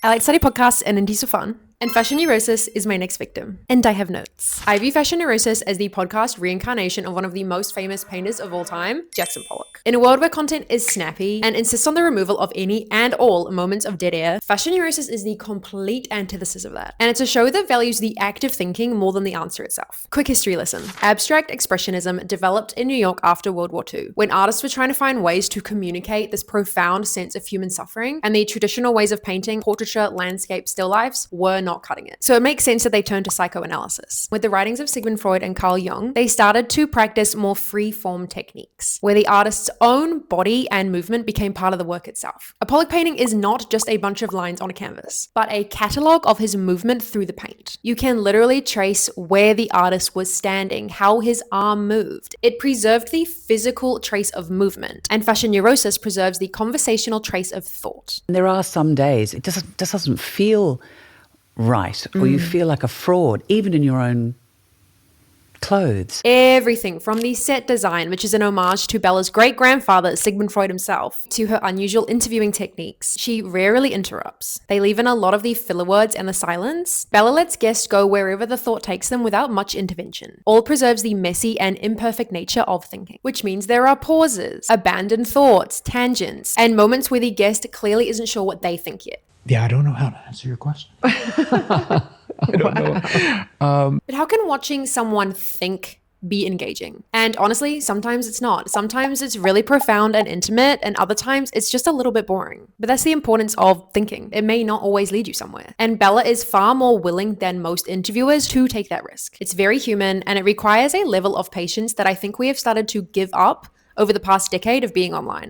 I like to study podcasts and indies for fun. And fashion neurosis is my next victim. And I have notes. I view fashion neurosis as the podcast reincarnation of one of the most famous painters of all time, Jackson Pollock. In a world where content is snappy and insists on the removal of any and all moments of dead air, fashion neurosis is the complete antithesis of that. And it's a show that values the act of thinking more than the answer itself. Quick history lesson. Abstract expressionism developed in New York after World War II, when artists were trying to find ways to communicate this profound sense of human suffering, and the traditional ways of painting, portraiture, landscape, still lifes were not cutting it. So it makes sense that they turned to psychoanalysis. With the writings of Sigmund Freud and Carl Jung, they started to practice more free-form techniques, where the artist's own body and movement became part of the work itself. A Pollock painting is not just a bunch of lines on a canvas, but a catalogue of his movement through the paint. You can literally trace where the artist was standing, how his arm moved. It preserved the physical trace of movement, and fashion neurosis preserves the conversational trace of thought. There are some days it just doesn't feel right, or you feel like a fraud, even in your own clothes. Everything from the set design, which is an homage to Bella's great-grandfather, Sigmund Freud himself, to her unusual interviewing techniques. She rarely interrupts. They leave in a lot of the filler words and the silence. Bella lets guests go wherever the thought takes them without much intervention. All preserves the messy and imperfect nature of thinking, which means there are pauses, abandoned thoughts, tangents, and moments where the guest clearly isn't sure what they think yet. Yeah, I don't know how to answer your question. I don't know. But how can watching someone think be engaging? And honestly, sometimes it's not. Sometimes it's really profound and intimate, and other times it's just a little bit boring. But that's the importance of thinking. It may not always lead you somewhere. And Bella is far more willing than most interviewers to take that risk. It's very human, and it requires a level of patience that I think we have started to give up over the past decade of being online.